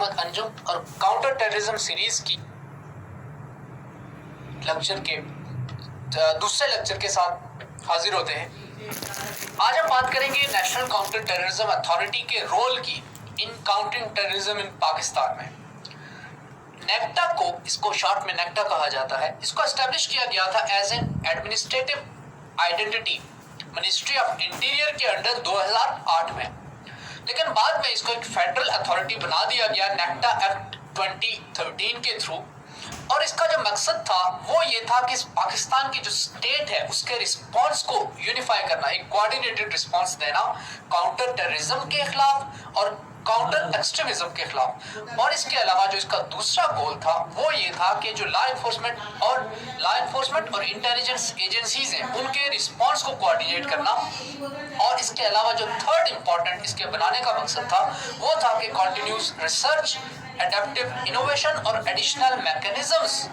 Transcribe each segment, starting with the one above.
अहमद अंजुम और counter terrorism series की lecture के दूसरे लेक्चर के साथ हाजिर होते हैं। आज हम बात करेंगे नेशनल काउंटर टेररिज्म अथॉरिटी के रोल की इन काउंटरिंग टेररिज्म इन पाकिस्तान में। नेक्टा को, इसको शॉर्ट में नेक्टा कहा जाता है, इसको एस्टेब्लिश किया गया था as an administrative identity ministry of interior के अंडर 2008 में, लेकिन बाद में इसको एक फेडरल अथॉरिटी बना दिया गया नेक्टा एक्ट 2013 के थ्रू। और इसका जो मकसद था वो ये था कि पाकिस्तान की जो स्टेट है उसके रिस्पांस को यूनिफाई करना, एक कोऑर्डिनेटेड रिस्पांस देना काउंटर टेररिज्म के खिलाफ और काउंटर एक्सट्रीमिज्म के खिलाफ। और इसके अलावा जो इसका दूसरा गोल था वो ये था कि जो लॉ इन्फोर्समेंट और इंटेलिजेंस एजेंसीज हैं उनके रिस्पांस को कोऑर्डिनेट करना। और इसके अलावा जो थर्ड इंपॉर्टेंट इसके बनाने का मकसद था वो था कि कॉन्टिन्यूस रिसर्च, एडेप्टिव इनोवेशन और एडिशनल मैकेनिज्म्स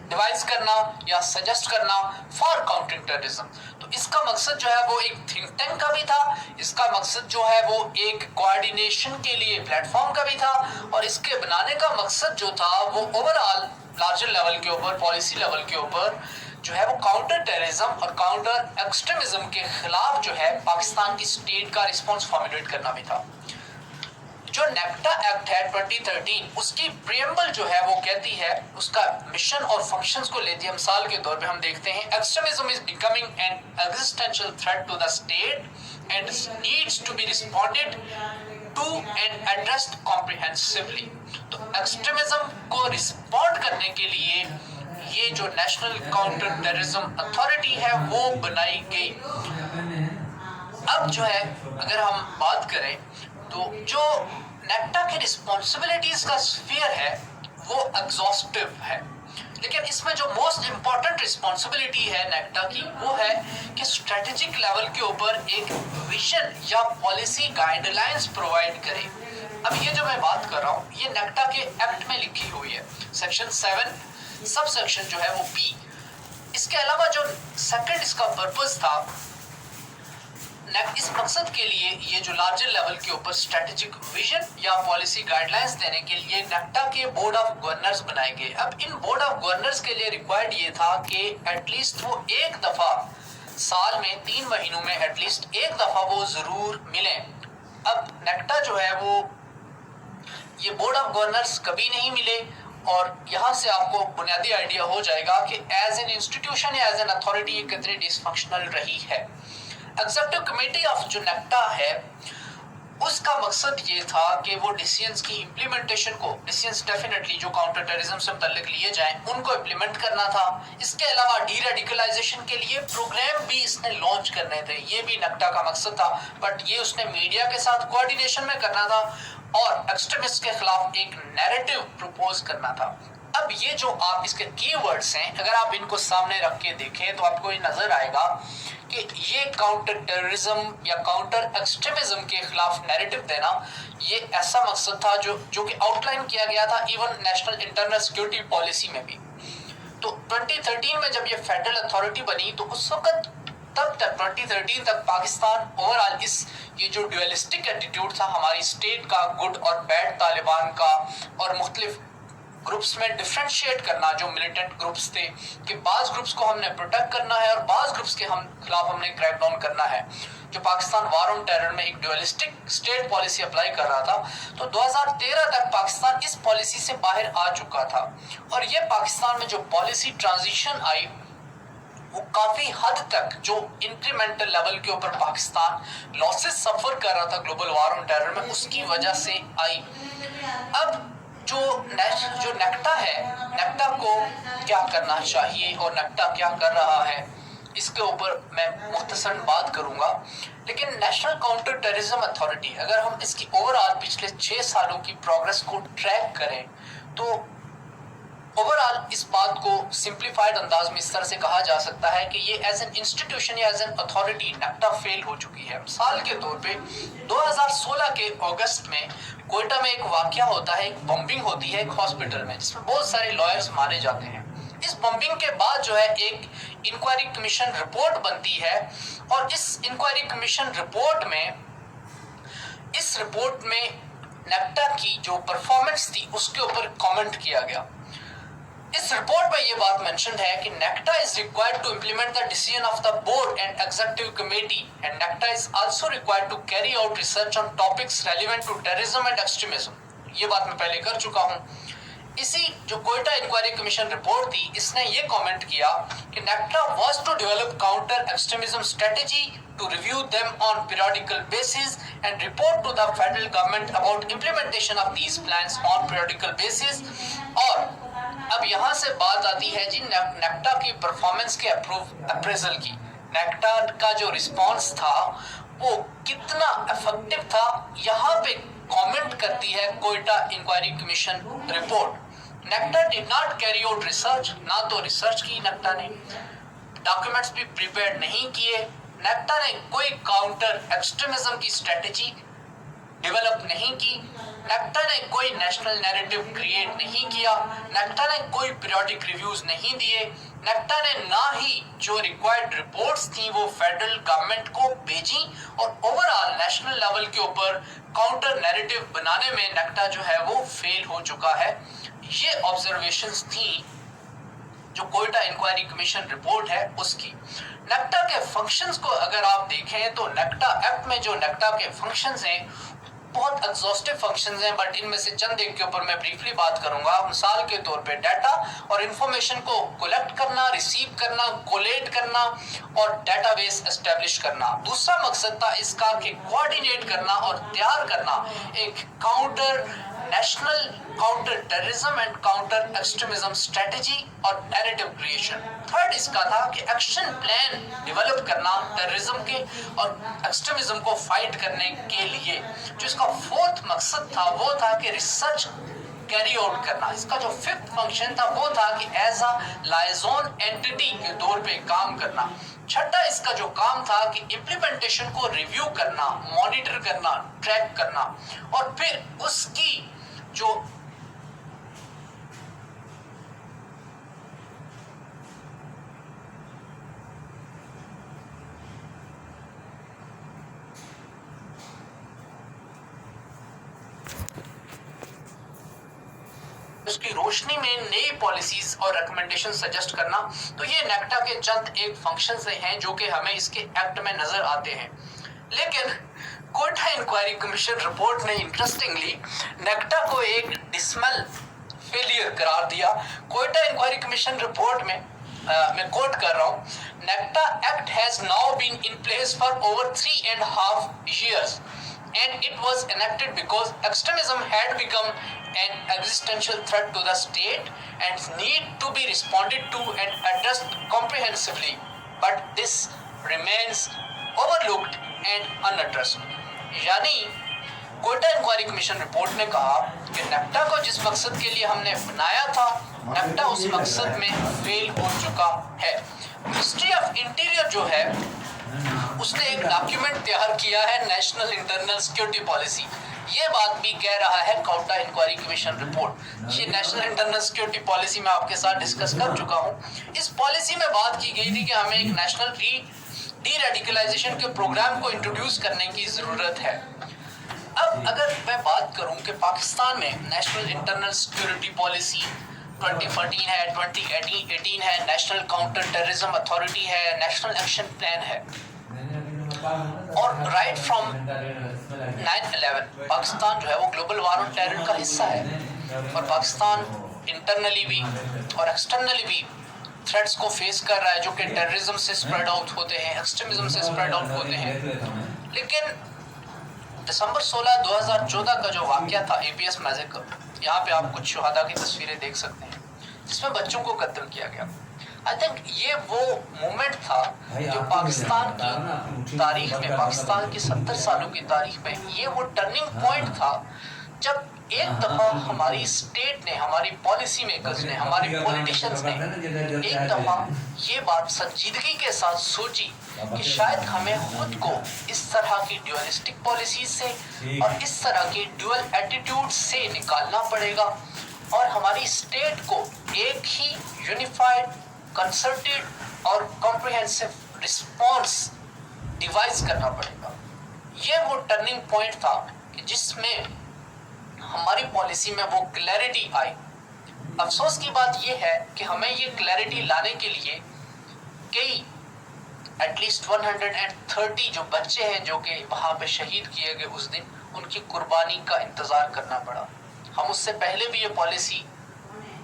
डिवाइस करना या सजेस्ट करना फॉर काउंटरिंग टेररिज्म। तो इसका मकसद जो है वो एक थिंक टैंक का भी था, इसका मकसद जो है वो एक कोऑर्डिनेशन के लिए प्लेटफॉर्म का भी था, और इसके बनाने का मकसद जो था वो ओवरऑल लार्जर लेवल के ऊपर, पॉलिसी लेवल के ऊपर जो है वो काउंटर टेररिज्म और काउंटर एक्सट्रीमिज्म के खिलाफ जो है पाकिस्तान की स्टेट का रिस्पॉन्स फॉर्मुलेट करना भी था। जो नेक्टा एक्ट है 2013, उसकी प्रियम्बल जो है वो कहती है, उसका मिशन और फंक्शंस को लेती है मिसाल के तौर पे हम देखते हैं, extremism is becoming an existential threat to the state and needs to be responded to and addressed comprehensively. तो एक्सट्रीमिज्म को रिस्पॉन्ड करने के लिए ये जो नेशनल काउंटर टेररिज्म अथॉरिटी है वो बनाई गई। अब जो है अगर हम बात करें तो जो नेक्टा की रिस्पॉन्सिबिलिटीज का स्फीयर है वो एग्जॉस्टिव है, लेकिन इसमें जो मोस्ट इंपॉर्टेंट रिस्पॉन्सिबिलिटी है नेक्टा की वो है कि स्ट्रेटेजिक लेवल के ऊपर एक विजन या पॉलिसी गाइडलाइंस प्रोवाइड करे। अब ये जो मैं बात कर रहा हूँ ये नेक्टा के एक्ट में लिखी हुई है, सेक्शन 7 सब सेक्शन जो है वो बी। इसके अलावा जो सेकंड इसका पर्पस था, इस मकसद के लिए ये जो लार्जर लेवल के ऊपर स्ट्रेटेजिक विजन या पॉलिसी गाइडलाइंस देने के लिए नेक्टा के बोर्ड ऑफ गवर्नर्स बनाए गए। अब इन बोर्ड ऑफ गवर्नर्स के लिए रिक्वायर्ड ये था कि एटलीस्ट वो एक दफा साल में 3 महीनों में एटलीस्ट एक दफा वो जरूर मिले। अब नेक्टा जो है वो ये बोर्ड ऑफ गवर्नर्स कभी नहीं मिले, और यहाँ से आपको बुनियादी आइडिया हो जाएगा कि एज एन इंस्टीट्यूशन या एज एन अथॉरिटी ये कितनी डिसफंक्शनल रही है। एग्जीक्यूटिव कमेटी ऑफ जो नेक्टा है उसका मकसद ये था कि वो डिसीजंस की इम्प्लीमेंटेशन को, डिसीजंस डेफिनेटली जो काउंटर टेररिज्म से मुतल्लिक लिए जाएं उनको इम्प्लीमेंट करना था। इसके अलावा डी रेडिकलाइजेशन के लिए प्रोग्राम भी इसने लॉन्च करने थे, ये भी नेक्टा का मकसद था, बट ये उसने मीडिया के साथ कोऑर्डिनेशन में करना था और एक्सट्रीमिस्ट के खिलाफ एक नैरेटिव प्रपोज करना था। अब ये जो आप इसके कीवर्ड्स हैं अगर आप इनको सामने रख के देखें तो आपको ये नजर आएगा कि ये काउंटर टेररिज्म या काउंटर एक्सट्रीमिज्म के खिलाफ नैरेटिव देना, ये ऐसा मकसद था जो कि आउटलाइन किया गया था even national internal security policy में भी। तो 2013 में जब ये फेडरल अथॉरिटी बनी तो उस वक्त तब तक 2013 तक पाकिस्तान ओवरऑल इस ये जो ड्यूअलिस्टिक एटीट्यूड था हमारी स्टेट का, गुड और बैड तालिबान का, और मुख्तलिफ ग्रुप्स में डिफरेंशिएट करना, जो मिलिटेंट ग्रुप्स थे कि बाज ग्रुप्स को हमने प्रोटेक्ट करना है और बाज ग्रुप्स के खिलाफ हमने क्रैक डाउन करना है। जो पाकिस्तान वार ऑन टेरर में एक ड्यूअलिस्टिक स्टेट पॉलिसी अप्लाई कर रहा था, तो 2013 तक पाकिस्तान इस पॉलिसी से बाहर आ चुका था। और ये पाकिस्तान में जो पॉलिसी ट्रांजिशन आई वो काफी हद तक जो इंक्रीमेंटल लेवल के ऊपर पाकिस्तान लॉसेस सफर कर रहा था ग्लोबल वार ऑन टेरर में, उसकी वजह से आई। अब जो नेक्टा है, नेक्टा को क्या करना चाहिए और नेक्टा क्या कर रहा है इसके ऊपर मैं मुख्तसर बात करूंगा। लेकिन नेशनल काउंटर टेररिज्म अथॉरिटी, अगर हम इसकी ओवरऑल पिछले 6 सालों की प्रोग्रेस को ट्रैक करें तो ओवरऑल इस बात को सिंप्लीफाइड अंदाज में इस तरह से कहा जा सकता है कि ये एज एन इंस्टीट्यूशन या as an authority NACTA fail हो चुकी है। मिसाल के तौर पे 2016 के अगस्त में कोयटा में एक वाकया होता है, एक बम्बिंग होती है एक हॉस्पिटल में जिसमें बहुत सारे लॉयर्स मारे जाते हैं। इस बम्बिंग के बाद जो है एक इंक्वायरी कमीशन रिपोर्ट बनती है और इस इंक्वायरी कमीशन रिपोर्ट में नेक्टा की जो परफॉर्मेंस थी उसके ऊपर कमेंट किया गया। इस रिपोर्ट में ये बात मेंशन है कि NACTA is required to implement the decision of the board and executive committee and NACTA is also required to carry out research on topics relevant to terrorism and extremism. ये बात मैं पहले कर चुका हूं। इसी जो कोयटा इंक्वायरी कमीशन रिपोर्ट थी, इसने ये कमेंट किया कि NACTA was to develop counter extremism strategy to review them on periodical basis and report to the federal government about implementation of these plans on periodical basis। और अब यहाँ से बात आती है जी नेक्टा की परफॉर्मेंस के अप्रेजल की। नेक्टा का जो रिस्पांस था वो कितना इफेक्टिव था, यहाँ पे कमेंट करती है Quetta inquiry commission report. NACTA did not carry out research, ना तो रिसर्च की नेक्टा ने, डॉक्यूमेंट्स भी प्रिपेयर नहीं किए, नेक्टा ने कोई काउंटर एक्सट्रीमिज्म की स्ट्रेटेजी डेवलप नहीं की, नेक्टा ने कोई नेशनल नैरेटिव क्रिएट नहीं किया, नेक्टा ने कोई पीरियोडिक रिव्यूज नहीं दिए, नेक्टा ने ना ही जो रिक्वायर्ड रिपोर्ट्स थी वो फेडरल गवर्नमेंट को भेजी और ओवरऑल नेशनल लेवल के ऊपर काउंटर नैरेटिव बनाने में नेक्टा जो है वो फेल हो चुका है। ये ऑब्जर्वेशंस थी जो कोयटा इंक्वायरी कमीशन रिपोर्ट है उसकी। नेक्टा के फंक्शंस को अगर आप देखें तो नेक्टा एक्ट में जो नेक्टा के फंक्शंस हैं बहुत एग्जॉस्टिव फंक्शंस हैं, बट इनमें से चंद एक के ऊपर मैं ब्रीफली बात करूंगा। मिसाल के तौर पे डाटा और इंफॉर्मेशन को कलेक्ट करना, रिसीव करना, कोलेट करना और डेटाबेस एस्टेब्लिश करना। दूसरा मकसद था इसका कि कोऑर्डिनेट करना और तैयार करना एक counter national counter terrorism and counter extremism strategy और नैरेटिव क्रिएशन। थर्ड इसका था कि एक्शन प्लान डेवलप करना टेररिज्म के और एक्सट्रीमिज्म को फाइट करने के लिए। जो इसका फोर्थ मकसद था वो था कि रिसर्च कैरी आउट करना। इसका जो फिफ्थ फंक्शन था वो था कि एज अ लाइजोन एंटिटी के तौर पे काम करना। छठा इसका जो काम था कि इम्प्लीमेंटेशन को रिव्यू करना, मॉनिटर करना, ट्रैक करना और फिर उसकी जो उसकी रोशनी में नई पॉलिसीज और रिकमेंडेशन सजेस्ट करना। तो ये नेक्टा के चंद एक फंक्शंस हैं जो कि हमें इसके एक्ट में नजर आते हैं। लेकिन कोयटा इंक्वायरी कमीशन रिपोर्ट ने इंटरेस्टिंगली नेक्टा को एक डिसमल फेलियर करार दिया। कोयटा इंक्वायरी कमीशन रिपोर्ट में मैं कोट कर रहा हूँ, NACTA act has now been in place for over 3.5 years and it was enacted because extremism had become an existential threat to the state and need to be responded to and addressed comprehensively, but this remains overlooked and unaddressed। यानी Quetta inquiry commission report ने कहा कि नेक्टा को जिस मकसद के लिए हमने बनाया था, नेक्टा उस मकसद में फेल हो चुका है। मिनिस्ट्री ऑफ इंटीरियर जो है उसने एक डॉक्यूमेंट तैयार किया है, नेशनल इंटरनल सिक्योरिटी पॉलिसी। ये बात भी कह रहा है कोयटा इंक्वायरी कमीशन रिपोर्ट। ये नेशनल इंटरनल सिक्योरिटी पॉलिसी मैं आपके साथ डिस्कस कर चुका हूँ। इस पॉलिसी में बात की गई थी कि हमें एक नेशनल डी रेडिकलाइजेशन के प्रोग्राम को इंट्रोड्यूस करने की जरूरत है। अब अगर मैं बात करूं कि पाकिस्तान में नेशनल इंटरनल सिक्योरिटी पॉलिसी 2014 है, 2018 है, नेशनल काउंटर टेररिज्म अथॉरिटी है, नेशनल एक्शन प्लान है और राइट फ्रॉम 9/11 पाकिस्तान जो है वो ग्लोबल वार ऑन टेरर का हिस्सा है और पाकिस्तान इंटरनली भी और एक्सटर्नली भी थ्रेट्स को फेस कर रहा है जो कि टेररिज्म से स्प्रेड आउट होते हैं, एक्सट्रीमिज्म से स्प्रेड आउट होते हैं। लेकिन दिसंबर 16, 2014 का जो वाकया था एपीएस मैसेकर, यहाँ पे आप कुछ शुहादा की तस्वीरें देख सकते हैं जिसमें बच्चों को कत्ल किया गया। आई थिंक ये वो मोमेंट था जो पाकिस्तान की तारीख में, पाकिस्तान की 70 सालों की तारीख में ये वो टर्निंग पॉइंट था जब एक दफा हमारी स्टेट ने, हमारी पॉलिसी मेकर्स ने, हमारे पॉलिटिशियंस ने एक दफा ये बात संजीदगी के साथ सोची कि शायद हमें खुद को इस तरह की ड्यूअलिस्टिक पॉलिसीज से और इस तरह की ड्यूअल एटीट्यूड से निकालना पड़ेगा और हमारी स्टेट को एक ही यूनिफाइड, कंसर्टेड और कॉम्प्रिहेंसिव रिस्पॉन्स डिवाइस करना पड़ेगा। ये वो टर्निंग पॉइंट था कि जिसमें हमारी पॉलिसी में वो क्लैरिटी आई। अफसोस की बात यह है कि हमें ये क्लैरिटी लाने के लिए कई एटलीस्ट 130 जो बच्चे हैं जो कि वहां पे शहीद किए गए उस दिन, उनकी कुर्बानी का इंतजार करना पड़ा। हम उससे पहले भी ये पॉलिसी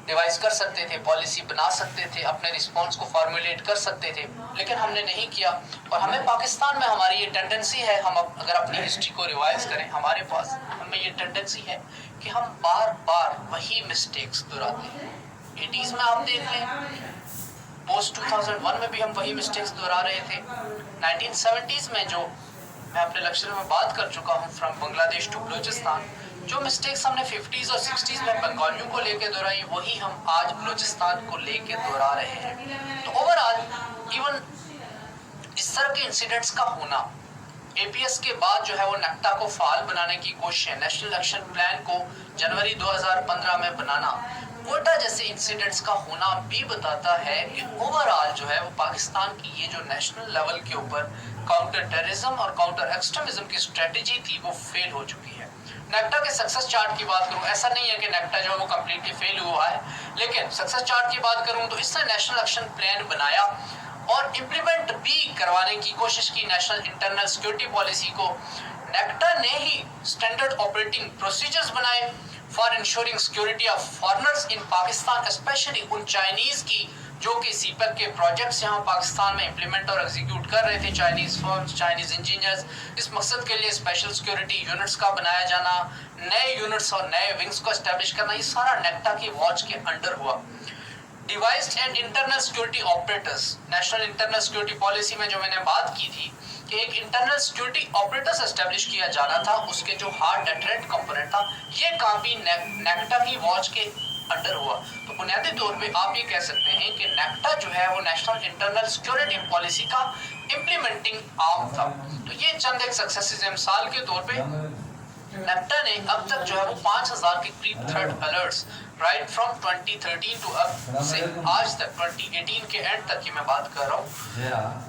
डिवाइस कर सकते थे, पॉलिसी बना सकते थे, अपने रिस्पॉन्स को फॉर्मुलेट कर सकते थे, लेकिन हमने नहीं किया। और हमें पाकिस्तान में हमारी ये टेंडेंसी है, हम अगर अपनी हिस्ट्री को रिवाइज करें, हमारे पास हमें ये टेंडेंसी है कि हम बार बार वही मिस्टेक्स दोहराते हैं। 80s में आप देख लें, पोस्ट 2001 में भी हम वही मिस्टेक्स दोहरा रहे थे। 1970s में जो मैं अपने लेक्चर में बात कर चुका हूँ, फ्रॉम बांग्लादेश टू बलूचिस्तान, जो मिस्टेक्स हमने 50s और 60s में बंगालियों को लेके दोहराई, वही हम आज बलूचिस्तान को लेके दोहरा रहे हैं। तो ओवरऑल इवन इस तरह के इंसिडेंट्स का होना, एपीएस के बाद जो है वो नेक्टा को फाल बनाने की कोशिश है, नेशनल एक्शन प्लान को जनवरी 2015 में बनाना, कोटा जैसे इंसिडेंट्स का होना भी बताता है कि ओवरऑल जो है वो पाकिस्तान की ये जो नेशनल लेवल के ऊपर काउंटर टेररिज्म और काउंटर एक्सट्रीमिज्म की स्ट्रेटेजी थी वो फेल हो चुकी है। नेक्टा के सक्सेस चार्ट की बात करूं, ऐसा नहीं है कि नेक्टा जो है वो कम्प्लीटली फेल हुआ है, लेकिन सक्सेस चार्ट की बात करूं तो इसने नेशनल एक्शन प्लान बनाया और इम्प्लीमेंट भी करवाने की कोशिश की नेशनल इंटरनल सिक्योरिटी पॉलिसी को। नेक्टा ने ही स्टैंडर्ड ऑपरेटिंग प्रोसीजर्स बनाए for ensuring security of foreigners in Pakistan, specially उन चाइनीज की जो कि सीपेक के प्रोजेक्ट्स यहाँ पाकिस्तान में इंप्लीमेंट और एग्जीक्यूट कर रहे थे, चाइनीज फर्म्स, चाइनीज इंजीनियर्स। इस मकसद के लिए स्पेशल सिक्योरिटी यूनिट्स का बनाया जाना, नए यूनिट्स और नए विंग्स को एस्टेब्लिश करना, ये सारा नेक्टा की वॉच के अंडर हुआ। Devised and internal security operators, national internal security policy में जो मैंने बात की थी कि एक इंटरनल सिक्योरिटी ऑपरेटर्स एस्टेब्लिश किया जाना था, उसके जो हार्ड डेटरेंट कंपोनेंट था, ये काम भी नेक्टा की वॉच के अंडर हुआ। तो बुनियादी तौर पे आप ये कह सकते हैं कि नेक्टा जो है वो नेशनल इंटरनल सिक्योरिटी पॉलिसी का इम्प्लीमेंटिंग आर्म था। तो ये चंद एक सक्सेसेस मिसाल के तौर पे नेक्टा ने अब तक जो है वो 5000 के करीब threat alerts right from 2013 to अब से आज तक 2018 के एंड तक की मैं बात कर रहा हूँ,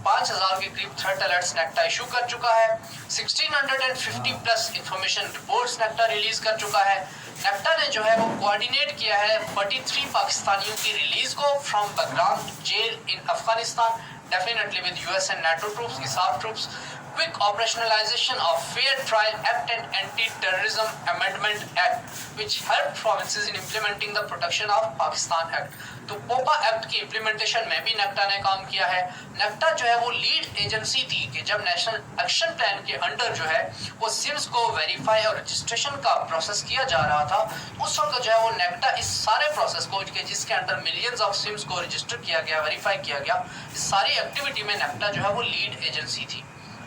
5000 के करीब थ्रेट अलर्ट्स नेक्टा इशू कर चुका है। 1650 plus information reports NACTA release कर चुका है। नेक्टा ने जो है वो कोऑर्डिनेट किया है 43 पाकिस्तानियों की रिलीज को from Bagram jail in Afghanistan, definitely with US and NATO troops, ISAF troops. Quick operationalization of Fair Trial Act and Anti-Terrorism Amendment Act, which helped provinces in implementing the Protection of Pakistan Act. तो पोपा act की implementation में भी नेक्टा ने काम किया है। नेक्टा जो है वो लीड एजेंसी थी कि जब नेशनल एक्शन प्लान के अंडर जो है वो सिम्स को वेरीफाई और रजिस्ट्रेशन का प्रोसेस किया जा रहा था, उस वक्त जो है वो नेक्टा इस सारे प्रोसेस को जिसके अंडर मिलियंस ऑफ सिम्स को रजिस्टर किया गया, वेरीफाई किया गया, इस सारी एक्टिविटी में नेक्टा जो है वो लीड एजेंसी थी।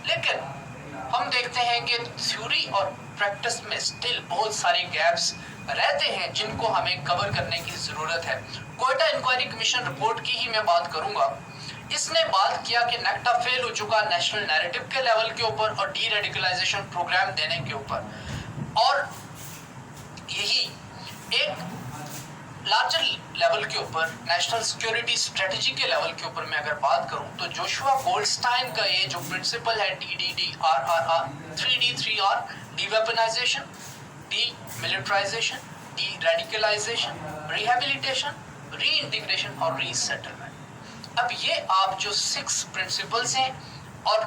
लेकिन हम देखते हैं कि थ्योरी और प्रैक्टिस में स्टिल बहुत सारे गैप्स रहते हैं जिनको हमें कवर करने की जरूरत है। कोयटा इंक्वायरी कमीशन रिपोर्ट की ही मैं बात करूंगा। इसने बात किया कि नेक्टा फेल हो चुका नेशनल नैरेटिव के लेवल के ऊपर और डी रेडिकलाइजेशन प्रोग्राम देने के ऊपर, और यही एक लार्जर लेवल के ऊपर नेशनल सिक्योरिटी स्ट्रेटजी के लेवल के ऊपर मैं अगर बात करूं तो जोशुआ गोल्डस्टाइन का ये जो प्रिंसिपल है DDDRRR 3D3R, deweaponisation, demilitarisation, deradicalisation, rehabilitation, reintegration और रीसेटलमेंट। अब ये आप जो 6 प्रिंसिपल्स हैं और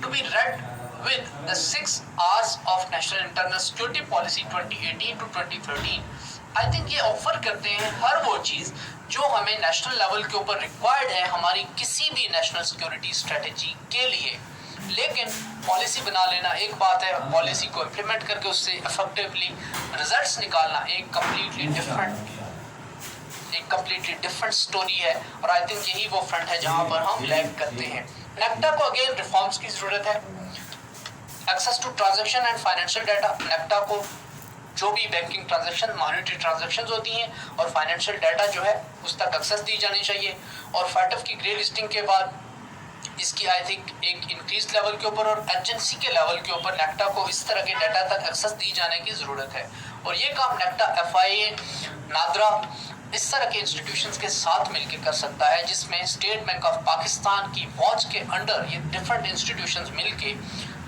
to be read with the 6 R's of National Internal Security Policy 2018 to 2013, I think ये ऑफर करते हैं हर वो चीज़ जो हमें नेशनल लेवल के ऊपर रिक्वायर्ड है हमारी किसी भी नेशनल सिक्योरिटी स्ट्रेटेजी के लिए। लेकिन पॉलिसी बना लेना एक बात है, पॉलिसी को इम्प्लीमेंट करके उससे इफेक्टिवली रिजल्ट्स निकालना एक कम्प्लीटली डिफरेंट स्टोरी है। और आई थिंक यही वो फ्रंट है जहाँ पर हम लैग करते हैं। नेक्टा को अगेन रिफॉर्म्स की जरूरत है। Access to transaction and financial data, NACTA को जो भी बैंकिंग ट्रांजैक्शन, मॉनेटरी ट्रांजैक्शंस होती हैं और फाइनेंशियल डाटा जो है उस तक एक्सेस दी जानी चाहिए। और फैटफ की ग्रे लिस्टिंग के बाद इसकी आई थिंक एक इंक्रीज लेवल के ऊपर और एजेंसी के लेवल के ऊपर नेक्टा को इस तरह के डाटा तक एक्सेस दी जाने की ज़रूरत है। और ये काम नेक्टा FIA, नादरा, इस तरह के इंस्टीट्यूशंस के साथ मिलकर कर सकता है, जिसमें स्टेट बैंक ऑफ पाकिस्तान की वॉच के अंडर ये डिफरेंट इंस्टीट्यूशंस मिलके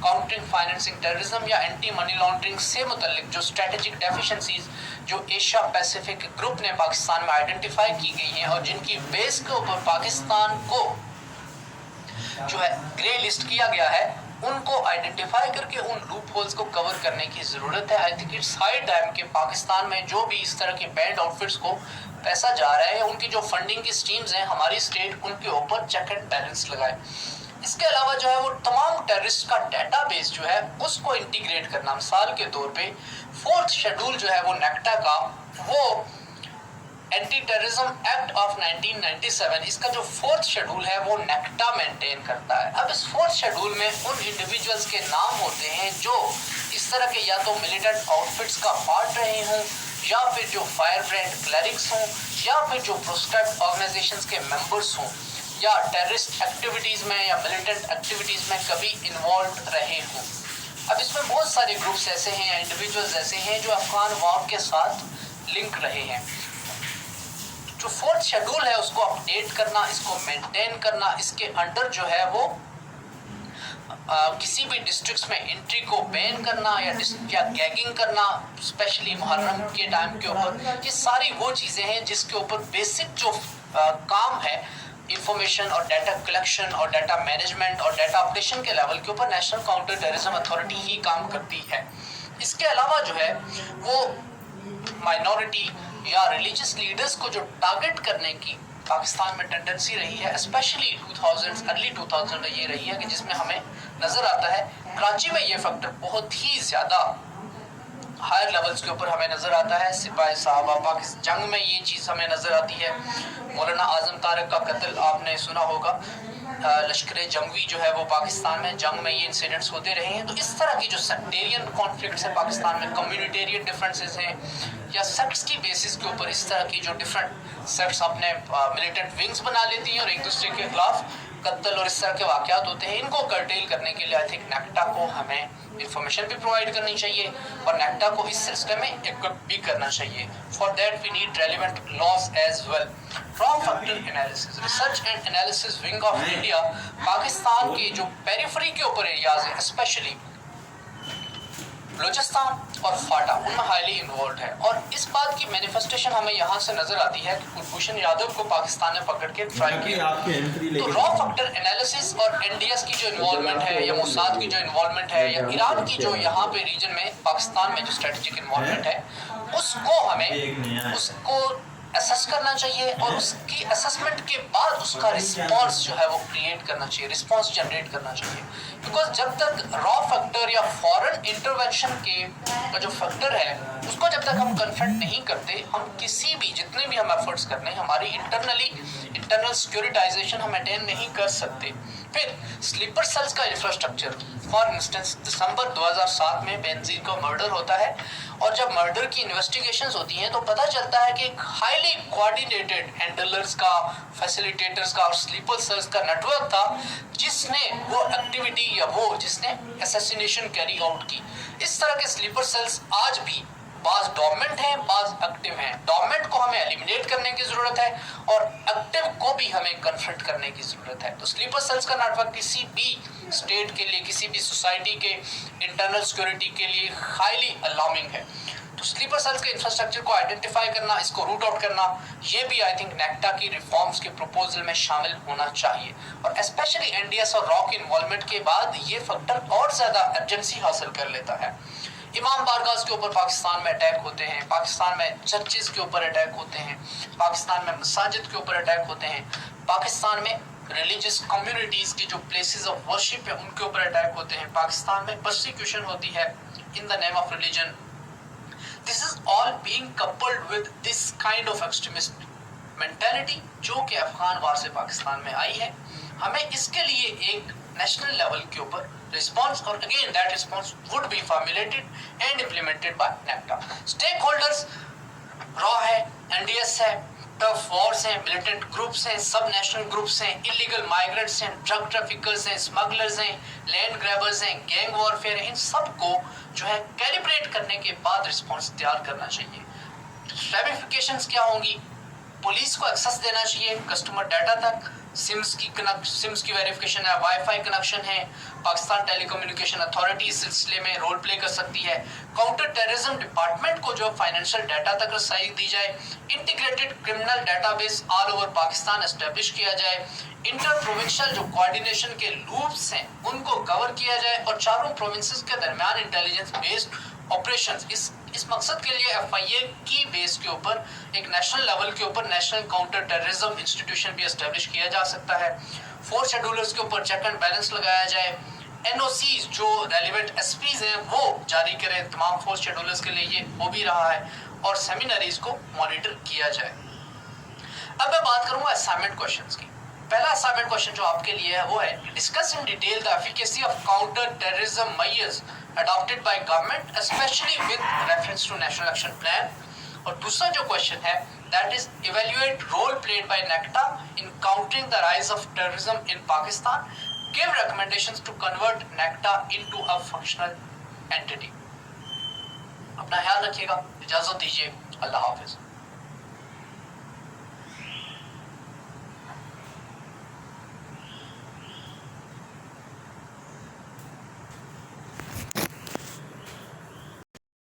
काउंटरिंग फाइनेंसिंग टेररिज्म या एंटी मनी लॉन्ड्रिंग से मुतल्लिक जो स्ट्रेटेजिक डेफिशिएंसीज जो एशिया पैसिफिक ग्रुप ने पाकिस्तान में आइडेंटिफाई की गई हैं और जिनकी बेस के ऊपर पाकिस्तान को जो है ग्रे लिस्ट किया गया है, उनको आइडेंटिफाई करके उन लूप होल्स को कवर करने की जरूरत है। I think it's high time कि पाकिस्तान में जो भी इस तरह के बैंड आउटफिट्स को पैसा जा रहा है, उनकी जो फंडिंग की स्ट्रीम्स हैं, हमारी स्टेट उनके ऊपर चेक एंड बैलेंस लगाए। इसके अलावा जो है वो तमाम टेररिस्ट का डेटाबेस जो है उसको इंटीग्रेट करना। मिसाल के तौर पे 4th शेड्यूल जो है वो नेक्टा का, वो एंटी टेररिज्म एक्ट ऑफ 1997, इसका जो 4th शेड्यूल है वो नेक्टा मेंटेन करता है। अब इस 4th शेड्यूल में उन इंडिविजुअल्स के नाम होते हैं जो इस तरह के या तो मिलिटेंट आउटफिट्स का पार्ट रहे हों, या फिर जो फायर ब्रांड क्लरिक्स हों, या फिर जो प्रोस्क्राइब्ड ऑर्गेनाइजेशंस के मेंबर्स हों, या टेररिस्ट एक्टिविटीज में या मिलिटेंट एक्टिविटीज में कभी इन्वॉल्व रहे हों। अब इसमें बहुत सारे ग्रुप्स ऐसे हैं या इंडिविजुअल्स ऐसे हैं जो अफगान वॉर के साथ लिंक रहे हैं। जो 4th शेड्यूल है उसको अपडेट करना, इसको मेंटेन करना, इसके अंडर जो है वो किसी भी डिस्ट्रिक्ट्स में एंट्री को बैन करना या गैगिंग करना, स्पेशली मुहर्रम के टाइम के ऊपर, ये सारी वो चीज़ें हैं जिसके ऊपर बेसिक जो काम है इंफॉर्मेशन और डाटा कलेक्शन और डाटा मैनेजमेंट और डाटा ऑपरेशन के लेवल के ऊपर नेशनल काउंटर टेररिज्म अथॉरिटी ही काम करती है। इसके अलावा जो है वो माइनॉरिटी या रिलीजियस लीडर्स को जो टारगेट करने की पाकिस्तान में टेंडेंसी रही है, स्पेशली 2000 अर्ली 2000 में ये रही है कि जिसमें हमें नजर आता है कराची में ये फैक्टर बहुत ही ज्यादा हायर लेवल्स के ऊपर हमें नजर आता है। सिपाही साहबा पाकिस्तान जंग में ये चीज़ हमें नजर आती है। मौलाना आजम तारक का कत्ल आपने सुना होगा, लश्कर जंगवी जो है वो पाकिस्तान में जंग में ये इंसिडेंट्स होते रहे हैं। तो इस तरह की जो सेक्टेरियन कॉन्फ्लिक्ट्स है पाकिस्तान में, कम्युनिटेरियन डिफरेंसेस हैं या सेक्ट्स की बेसिस के ऊपर इस तरह की जो डिफरेंट सेक्ट्स अपने मिलिटेंट विंग्स बना लेती हैं और एक दूसरे के खिलाफ कत्ल और इस तरह के वाक़यात होते हैं, इनको कर्टेल करने के लिए आई थिंक नेक्टा को हमें इंफॉर्मेशन भी प्रोवाइड करनी चाहिए और नेक्टा को इस सिस्टम में इक्विप भी करना चाहिए। For that we need relevant laws as well. रॉ factor analysis research and analysis wing of India Pakistan के जो पेरिफेरी के ऊपर एरियाज है, स्पेशली बलूचिस्तान और फाटा, उनमें हाईली इन्वॉल्व है। और इस बात की मैनिफेस्टेशन हमें यहाँ से नजर आती है कि कुलभूषण यादव को पाकिस्तान ने पकड़ के ट्राई किया। तो रॉ फैक्टर एनालिसिस और एनडीएस की जो इन्वॉल्वमेंट है या मोसाद की जो इन्वॉल्वमेंट है या ईरान की जो यहाँ पे रीजन में पाकिस्तान में जो स्ट्रेटेजिक इन्वॉल्वमेंट है, उसको असेस करना चाहिए और उसकी असेसमेंट के बाद उसका रिस्पांस जो है वो क्रिएट करना चाहिए, रिस्पांस जनरेट करना चाहिए। बिकॉज जब तक रॉ फैक्टर या फॉरेन इंटरवेंशन का जो फैक्टर है उसको जब तक हम कन्फ्रंट नहीं करते, हम किसी भी जितने भी हम एफर्ट्स करने हमारी इंटरनल सिक्योरिटाइजेशन हम अटेन नहीं कर सकते। फिर स्लीपर सेल्स का इंफ्रास्ट्रक्चर, फॉर इंस्टेंस दिसंबर 2007 में बेनजीर का मर्डर होता है और जब मर्डर की इन्वेस्टिगेशंस होती हैं तो पता चलता है कि एक हाईली कोऑर्डिनेटेड हैंडलर्स का, फैसिलिटेटर्स का और स्लीपर सेल्स का नेटवर्क था जिसने वो एक्टिविटी या वो जिसने असैसिनेशन कैरी आउट की। इस तरह के स्लीपर सेल्स आज भी बाज डोरमेंट हैं, बाज एक्टिव हैं। डोरमेंट को हमें एलिमिनेट करने की जरूरत है और एक्टिव को भी हमें कन्फ्रंट करने की जरूरत है। तो स्लीपर सेल्स का नेटवर्क किसी भी स्टेट के लिए, किसी भी सोसाइटी के इंटरनल सिक्योरिटी के लिए हाईली अलार्मिंग है। तो स्लीपर सेल्स के इंफ्रास्ट्रक्चर को आइडेंटिफाई करना, इसको रूट आउट करना, ये भी आई थिंक नेक्टा की रिफॉर्म्स के प्रपोजल में शामिल होना चाहिए। और स्पेशली एनडीएस और रॉ की इन्वॉल्वमेंट के बाद ये फैक्टर और ज्यादा अर्जेंसी हासिल कर लेता है। इमाम बारगाह के ऊपर पाकिस्तान में अटैक होते हैं, पाकिस्तान में चर्चेस के ऊपर अटैक होते हैं, पाकिस्तान में मसाजिद के ऊपर अटैक होते हैं, पाकिस्तान में रिलीजियस कम्युनिटीज की जो प्लेसेस ऑफ वर्शिप है उनके ऊपर अटैक होते हैं, पाकिस्तान में परसिक्यूशन होती है in the name of religion. This is all being coupled with this kind of extremist mentality जो कि अफगान वार से पाकिस्तान में आई है। हमें इसके लिए एक नेशनल लेवल के ऊपर रिस्पांस, और again that response would be formulated and implemented by NACTA. Stakeholders रॉ है, एनडीएस है, टफ वॉर्स हैं, मिलिटेंट ग्रुप्स हैं, सब नेशनल ग्रुप्स हैं, इलीगल माइग्रेंट्स हैं, ड्रग ट्रैफिकर्स हैं, स्मगलर्स हैं, लैंड ग्रैबर्स हैं, गैंग वॉरफेयर है, इन सबको जो है कैलिब्रेट करने के बाद रिस्पांस तैयार करना चाहिए। रेमिफिकेशंस क्या होंगी? पुलिस को एक्सेस देना चाहिए कस्टमर डाटा तक, सिम्स की वेरिफिकेशन है, वाईफाई कनेक्शन है। पाकिस्तान टेलीकम्युनिकेशन अथॉरिटी इस सिलसिले में रोल प्ले कर सकती है। काउंटर टेररिज्म डिपार्टमेंट को जो फाइनेंशियल डाटा तक रसाई दी जाए। Integrated criminal database all over Pakistan establish किया जाए। इंटर प्रोविंशियल जो कोऑर्डिनेशन के लूप्स हैं उनको कवर किया जाए और चारों प्रोविंसेस के दरमियान इंटेलिजेंस बेस्ड ऑपरेशंस, इस मकसद के लिए एफआईए की बेस के ऊपर एक नेशनल लेवल के ऊपर नेशनल काउंटर टेररिज्म इंस्टीट्यूशन भी एस्टेब्लिश किया जा सकता है। फोर्स शेड्यूलर्स के ऊपर चेक एंड बैलेंस लगाया जाए। एनओसीज जो रेलिवेंट एसपीज हैं वो जारी करें तमाम फोर्स शेड्यूलर्स के लिए, ये हो भी रहा है, और सेमिनारीज को मॉनिटर किया जाए। अब मैं बात करूंगा असाइनमेंट क्वेश्चंस की। पहला असाइनमेंट क्वेश्चन जो आपके लिए है वो है discuss in detail the efficacy of counter terrorism measures adopted by government especially with reference to national action plan। और दूसरा जो क्वेश्चन है that is evaluate role played by NACTA in countering the rise of terrorism in Pakistan, give recommendations to convert NACTA into a functional entity। अपना ख्याल रखिएगा, इजाजत दीजिए, अल्लाह हाफिज।